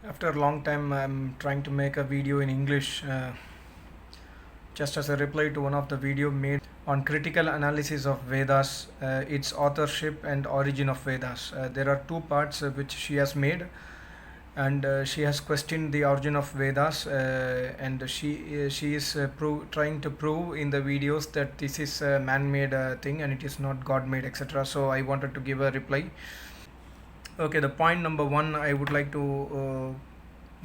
After a long time, I'm trying to make a video in English, just as a reply to one of the video made on critical analysis of Vedas, its authorship and origin of Vedas. There are two parts which she has made, and she has questioned the origin of Vedas, and she is trying to prove in the videos that this is a man-made thing and it is not God-made, etc. So I wanted to give a reply. Okay, the point number one, I would like to.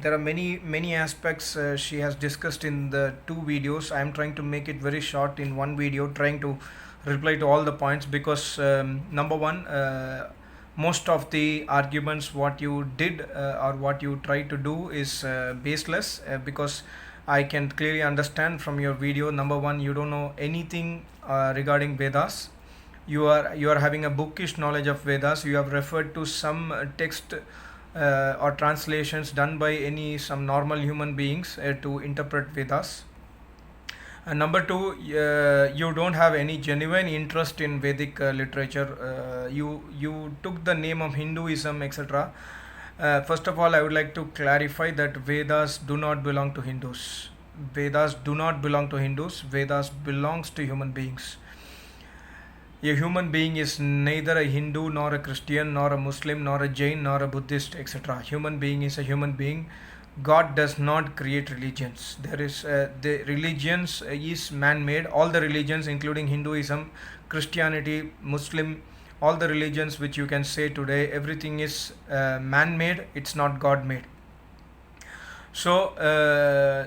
There are many aspects she has discussed in the two videos. I am trying to make it very short in one video, trying to reply to all the points because number one, most of the arguments what you did or what you try to do is baseless because I can clearly understand from your video. Number one, you don't know anything regarding Vedas. You are having a bookish knowledge of Vedas. You have referred to some text or translations done by some normal human beings to interpret Vedas. And number two, you don't have any genuine interest in Vedic literature. You took the name of Hinduism, etc. First of all, I would like to clarify that Vedas do not belong to Hindus. Vedas do not belong to Hindus. Vedas belongs to human beings. A human being is neither a Hindu nor a Christian nor a Muslim nor a Jain nor a Buddhist, etc. Human being is a human being. God does not create religions. The religions is man-made. All the religions, including Hinduism, Christianity, Muslim, all the religions which you can say today, everything is man-made. It's not God-made. So,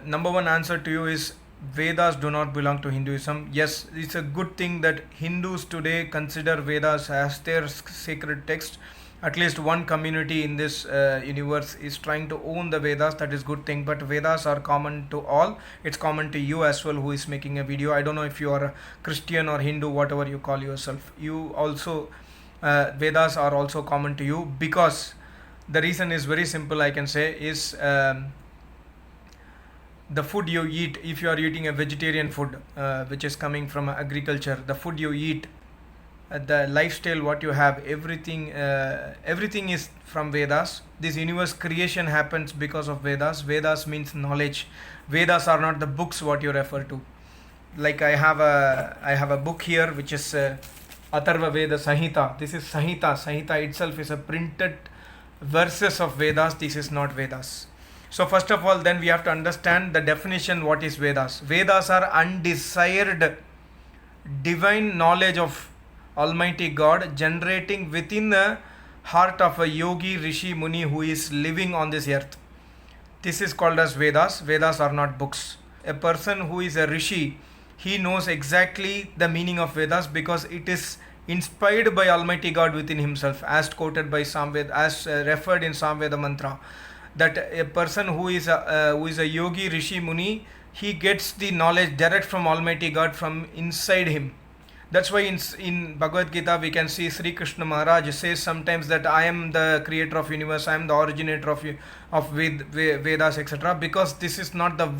number one answer to you is Vedas do not belong to Hinduism. Yes, it's a good thing that Hindus today consider Vedas as their sacred text. At least one community in this universe is trying to own the Vedas. That is good thing. But Vedas are common to all. It's common to you as well who is making a video. I don't know if you are a Christian or Hindu, whatever you call yourself. You also, Vedas are also common to you because the reason is very simple, I can say, is the food you eat. If you are eating a vegetarian food which is coming from agriculture, the food you eat, the lifestyle what you have, everything is from Vedas. This universe creation happens because of Vedas. Vedas means knowledge. Vedas are not the books what you refer to. Like I have a book here which is Atharva Veda Samhita. This is Samhita. Samhita itself is a printed verses of Vedas. This is not Vedas. So first of all, then we have to understand the definition what is Vedas. Vedas are undesired divine knowledge of Almighty God generating within the heart of a yogi, rishi, muni who is living on this earth. This is called as Vedas. Vedas are not books. A person who is a rishi, he knows exactly the meaning of Vedas because it is inspired by Almighty God within himself, as quoted by Samved, as referred in Samveda mantra. That a person who is a yogi, rishi, muni, he gets the knowledge direct from Almighty God from inside him. That's why in Bhagavad Gita we can see Sri Krishna Maharaj says sometimes that I am the creator of universe, I am the originator of Vedas, etc. Because this is not the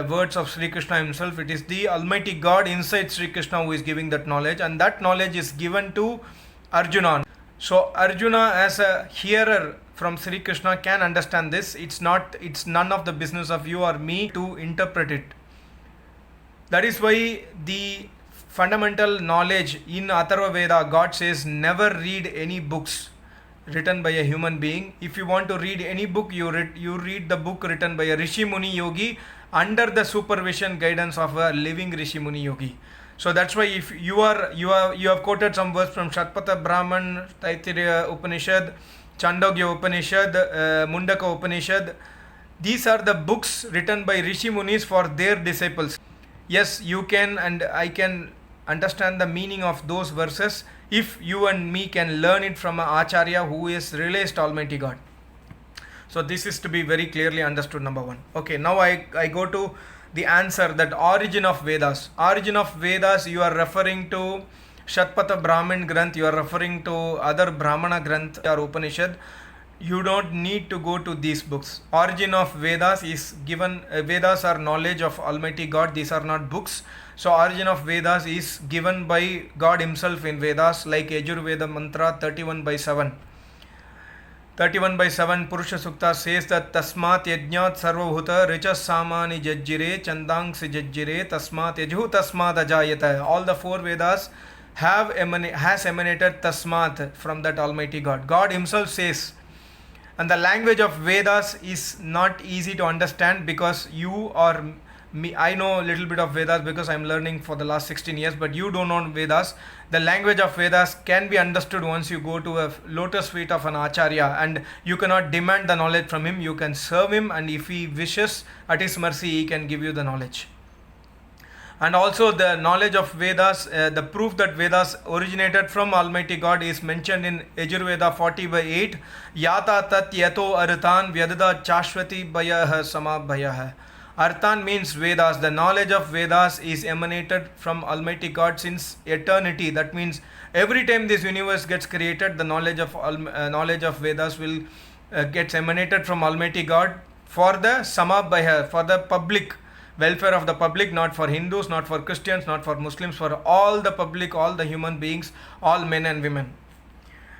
words of Sri Krishna himself. It is the Almighty God inside Sri Krishna who is giving that knowledge, and that knowledge is given to Arjuna. So Arjuna as a hearer from Sri Krishna can understand this. It's none of the business of you or me to interpret it. That is why the fundamental knowledge in Atharva Veda, God says never read any books written by a human being. If you want to read any book, you read the book written by a Rishi Muni Yogi under the supervision guidance of a living Rishi Muni Yogi. So that's why if you have quoted some verse from Shatpatha Brahman, Taittiriya Upanishad, Chandogya Upanishad, Mundaka Upanishad. These are the books written by Rishi Munis for their disciples. Yes, you can and I can understand the meaning of those verses if you and me can learn it from an Acharya who is realized Almighty God. So this is to be very clearly understood, number one. Okay, now I go to the answer, that origin of Vedas. Origin of Vedas, you are referring to Shatpatha Brahmin Granth, you are referring to other Brahmana Granth or Upanishad. You don't need to go to these books. Origin of Vedas is given. Vedas are knowledge of Almighty God. These are not books. So origin of Vedas is given by God himself in Vedas, like Yajurveda mantra 31/7. 31/7 Purusha Sukta says that Tasmat Yajnat Sarvabhuta Richas Samani Jajjire Chandangsi Jajjire Tasmat Yajhu Tasmat Ajayata. All the four Vedas has emanated Tasmat from that Almighty God. God Himself says, and the language of Vedas is not easy to understand because you or me, I know a little bit of Vedas because I'm learning for the last 16 years, but you don't know Vedas. The language of Vedas can be understood once you go to a lotus feet of an Acharya, and you cannot demand the knowledge from him. You can serve him, and if he wishes, at his mercy, he can give you the knowledge. And also the knowledge of Vedas, the proof that Vedas originated from Almighty God is mentioned in Yajurveda 40/8. Yata tat yato arthan vyadada chashvati bhayah samabhayah. Arthan means Vedas. The knowledge of Vedas is emanated from Almighty God since eternity. That means every time this universe gets created, the knowledge of Vedas will gets emanated from Almighty God for the samabhaya, for the public welfare of the public, not for Hindus, not for Christians, not for Muslims, for all the public, all the human beings, all men and women.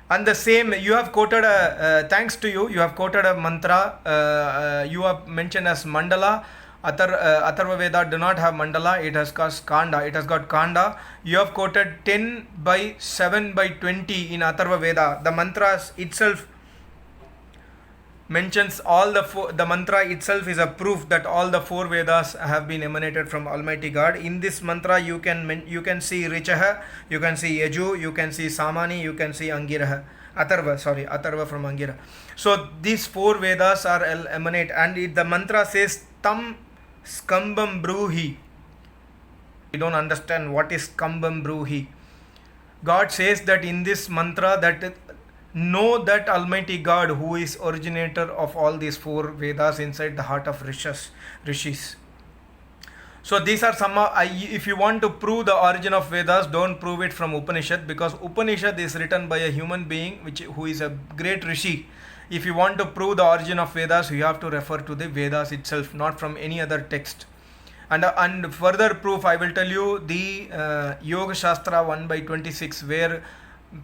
And the same, you have quoted thanks to you, you have quoted a mantra, you have mentioned as mandala. Atharva Veda do not have mandala, it has got kanda. You have quoted 10/7/20 in Atharva Veda. The mantras itself mentions all the mantra itself is a proof that all the four Vedas have been emanated from Almighty God. In this mantra you can see Richaha, you can see Yaju, you can see Samani, you can see Angiraha. Atharva from Angira. So these four Vedas are emanate, and the mantra says Tam Skambam Bruhi. We don't understand what is Skambam Bruhi. God says that in this mantra that know that Almighty God who is originator of all these four Vedas inside the heart of rishis. So these are some, if you want to prove the origin of Vedas, don't prove it from Upanishad, because Upanishad is written by a human being who is a great rishi. If you want to prove the origin of Vedas, you have to refer to the Vedas itself, not from any other text. And further proof, I will tell you the Yoga Shastra 1/26, where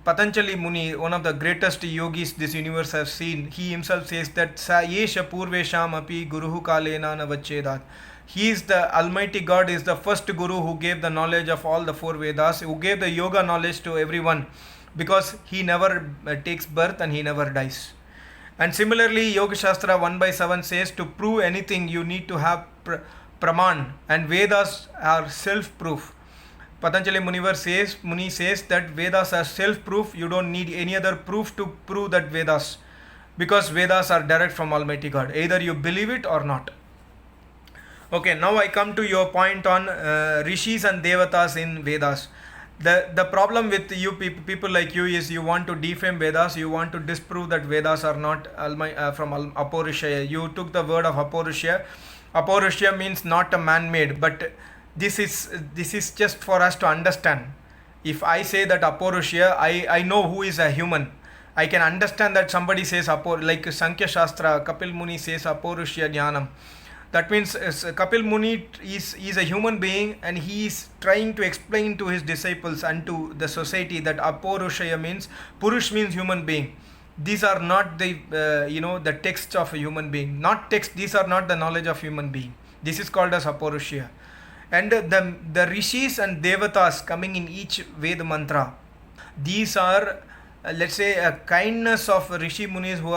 Patanjali Muni, one of the greatest yogis this universe has seen, he himself says that Sa Yesha Purvesham Api Guruhu Kalena Navachedat. He is the Almighty God, is the first Guru who gave the knowledge of all the four Vedas, who gave the yoga knowledge to everyone, because he never takes birth and he never dies. And similarly, Yoga Shastra 1/7 says to prove anything you need to have Praman, and Vedas are self-proof. Patanjali Muni says that Vedas are self-proof. You don't need any other proof to prove that Vedas, because Vedas are direct from Almighty God. Either you believe it or not. Okay, now I come to your point on rishis and devatas in Vedas. The problem with you people like you is you want to defame Vedas, you want to disprove that Vedas are not from Apaurusha. You took the word of Apaurusha. Apaurusha means not a man-made, but this is just for us to understand. If I say that Apaurusha, I know who is a human. I can understand that somebody says like Sankhya Shastra, Kapil Muni says Apaurusha Jnanam. That means Kapil Muni is a human being, and he is trying to explain to his disciples and to the society that Apaurusha means, Purush means human being. These are not the the texts of a human being. Not text. These are not the knowledge of human being. This is called as Apaurusha. And the rishis and devatas coming in each Veda mantra, these are let's say a kindness of rishi munis who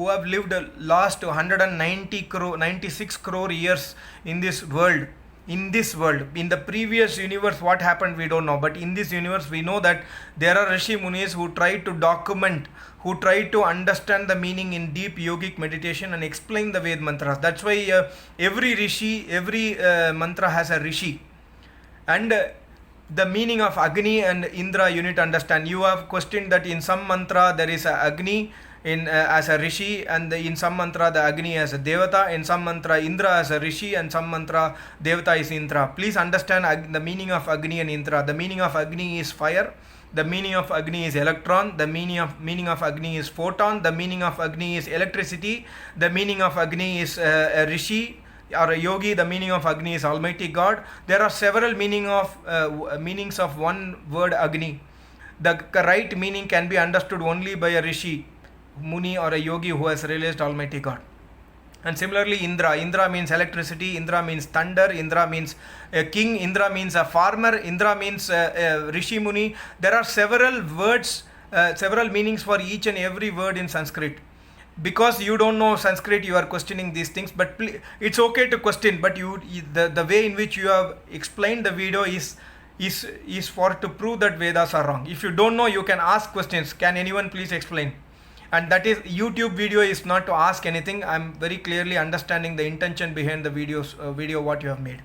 have lived last 96 crore years in this world. In the previous universe, what happened we don't know, but in this universe we know that there are rishi munis who try to document, who try to understand the meaning in deep yogic meditation and explain the Ved mantras. That's why every rishi, every mantra has a rishi. And the meaning of Agni and Indra you need to understand. You have questioned that in some mantra there is a Agni as a rishi, and in some mantra the Agni as a devata, in some mantra Indra as a rishi, and some mantra devata is Indra. Please understand the meaning of Agni and Indra. The meaning of Agni is fire, the meaning of Agni is electron, the meaning of Agni is photon, the meaning of Agni is electricity, the meaning of Agni is a rishi or a yogi, the meaning of Agni is Almighty God. There are several meanings of one word Agni. The right meaning can be understood only by a rishi. Muni or a yogi who has realized Almighty God. And similarly, Indra means electricity, Indra means thunder, Indra means a king, Indra means a farmer, Indra means Rishi Muni. There are several words, several meanings for each and every word in Sanskrit. Because you don't know Sanskrit, you are questioning these things, but it's okay to question, but the way in which you have explained the video is for to prove that Vedas are wrong. If you don't know, you can ask questions. Can anyone please explain? And that is, YouTube video is not to ask anything. I'm very clearly understanding the intention behind the video what you have made.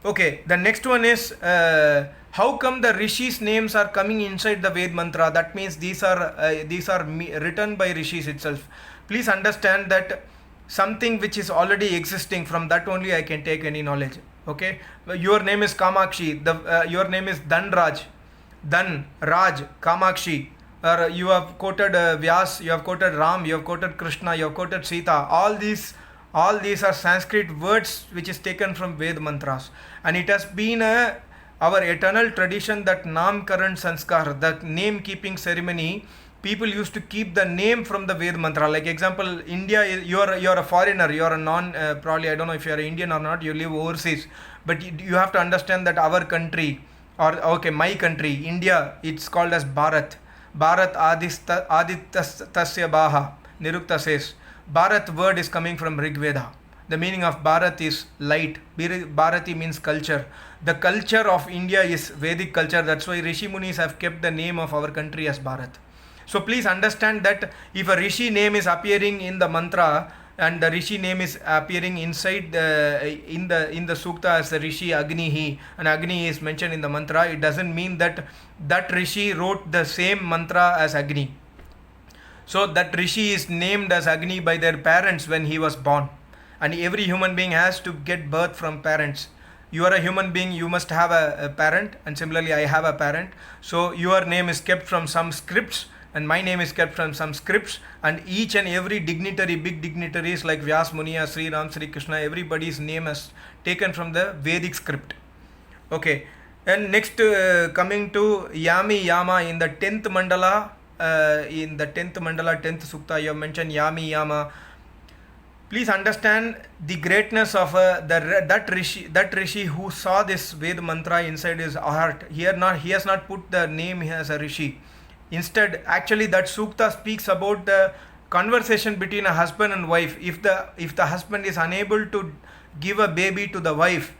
Okay, the next one is how come the rishis names are coming inside the Ved mantra? That means these are written by rishis itself. Please understand that something which is already existing, from that only I can take any knowledge. Okay, your name is Kamakshi, your name is Dhanraj, Dhan, Raj, Kamakshi. Or you have quoted Vyas, you have quoted Ram, you have quoted Krishna, you have quoted Sita. All these are Sanskrit words which is taken from Ved mantras, and it has been our eternal tradition that Namkaran Sanskar, the name keeping ceremony, people used to keep the name from the Ved mantra. Like example, India, you are a foreigner, you are a non probably I don't know if you are Indian or not, you live overseas, but you have to understand that our country, or okay, my country, India, it's called as Bharat. Bharat Adittasya Baha. Nirukta says Bharat word is coming from Rig Veda. The meaning of Bharat is light. Bharati means culture. The culture of India is Vedic culture. That's why Rishi Munis have kept the name of our country as Bharat. So please understand that if a Rishi name is appearing in the mantra, and the Rishi name is appearing inside in the Sukta as the Rishi Agnihi, and Agni is mentioned in the mantra, it doesn't mean that Rishi wrote the same mantra as Agni. So that Rishi is named as Agni by their parents when he was born. And every human being has to get birth from parents. You are a human being, you must have a parent, and similarly I have a parent. So your name is kept from some scripts, and my name is kept from some scripts, and each and every dignitary, big dignitaries like Vyas Muni, Sri Ram, Sri Krishna, everybody's name is taken from the Vedic script. Okay, and next coming to Yami, Yama, in the 10th mandala, 10th Sukta, you have mentioned Yami, Yama. Please understand the greatness of that rishi who saw this Ved mantra inside his heart. He has not put the name as a rishi. Instead, actually, that sukta speaks about the conversation between a husband and wife. If the husband is unable to give a baby to the wife,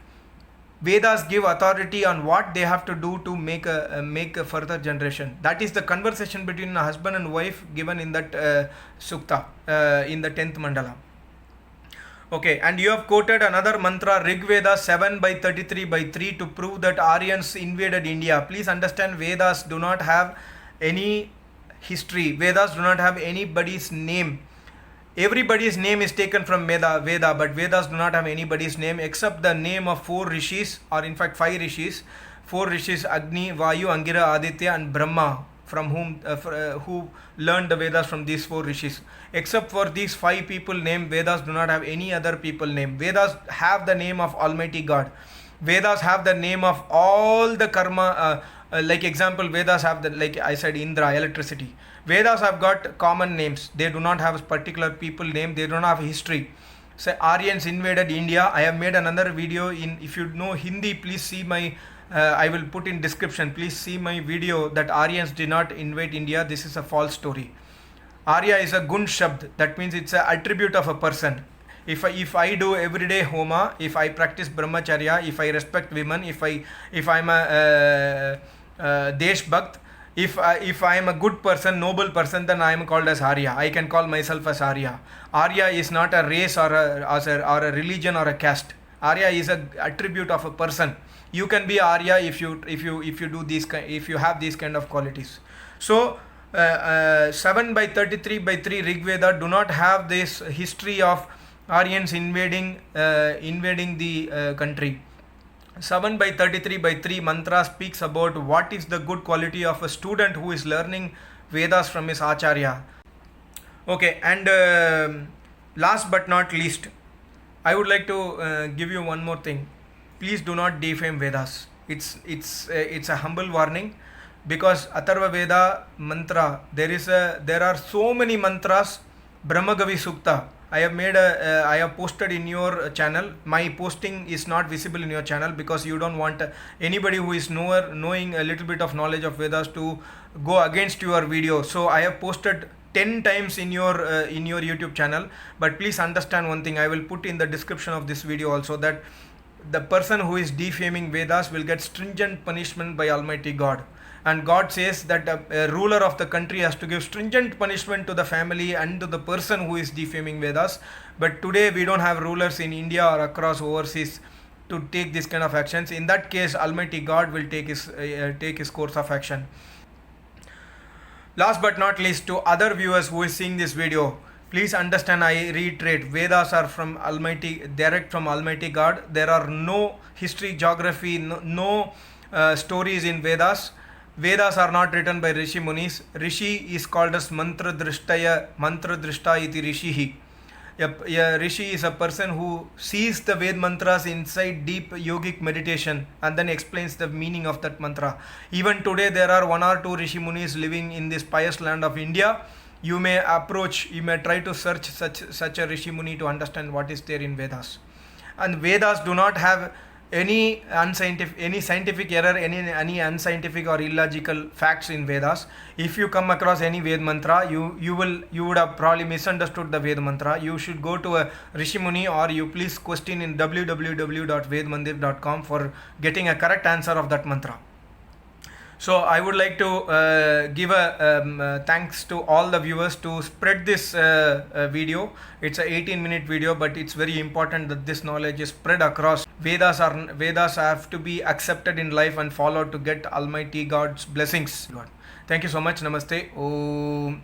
Vedas give authority on what they have to do to make a further generation. That is the conversation between a husband and wife given in that sukta in the 10th mandala. Okay, and you have quoted another mantra, Rig Veda 7/33/3, to prove that Aryans invaded India. Please understand, Vedas do not have any history. Vedas do not have anybody's name. Everybody's name is taken from Veda, but Vedas do not have anybody's name except the name of 4 rishis, or in fact 5 rishis. 4 rishis, Agni, Vayu, Angira, Aditya and Brahma, from whom who learned the Vedas from these 4 rishis. Except for these 5 people name, Vedas do not have any other people name. Vedas have the name of Almighty God. Vedas have the name of all the karma, like example, Vedas have the, like I said, Indra, electricity. Vedas have got common names. They do not have a particular people name. They don't have history. So Aryans invaded India. I have made another video in, if you know Hindi, please see my I will put in description. Please see my video that Aryans did not invade India. This is a false story. Arya is a gun shabd. That means it's an attribute of a person. If I do everyday homa, if I practice brahmacharya, if I respect women, if I'm a desh bhakt, if I am a good person, noble person, then I am called as Arya. I can call myself as Arya. Arya is not a race or a religion or a caste. Arya is an attribute of a person. You can be Arya if you do these, if you have these kind of qualities. So 7/33/3 Rig Veda do not have this history of Aryans invading the country. 7/33/3 mantra speaks about what is the good quality of a student who is learning Vedas from his Acharya. Okay, and last but not least, I would like to give you one more thing. Please do not defame Vedas. It's a humble warning. because Atharva Veda mantra, there are so many mantras. Brahmagavi Sukta, I have posted in your channel. My posting is not visible in your channel because you don't want anybody who is knowing a little bit of knowledge of Vedas to go against your video. So I have posted 10 times in your YouTube channel. But please understand one thing, I will put in the description of this video also, that the person who is defaming Vedas will get stringent punishment by Almighty God. And God says that a ruler of the country has to give stringent punishment to the family and to the person who is defaming Vedas. But today we don't have rulers in India or across overseas to take this kind of actions. In that case, Almighty God will take his course of action. Last but not least, to other viewers who is seeing this video, please understand, I reiterate, Vedas are from direct from Almighty God. There are no history, geography, no stories in Vedas. Vedas are not written by Rishi Munis. Rishi is called as Mantra Drishta iti Rishihi. A Rishi is a person who sees the Ved mantras inside deep yogic meditation and then explains the meaning of that mantra. Even today there are 1 or 2 Rishi Munis living in this pious land of India. You may try to search such a Rishi Muni to understand what is there in Vedas. And Vedas do not have any scientific error, any unscientific or illogical facts in Vedas. If you come across any Ved mantra, you would have probably misunderstood the Ved mantra. You should go to a Rishi Muni, or you please question in www.vedmandir.com for getting a correct answer of that mantra. So I would like to give a thanks to all the viewers to spread this video. It's a 18-minute video, but it's very important that this knowledge is spread across. Vedas have to be accepted in life and followed to get Almighty God's blessings. Thank you so much. Namaste. Om.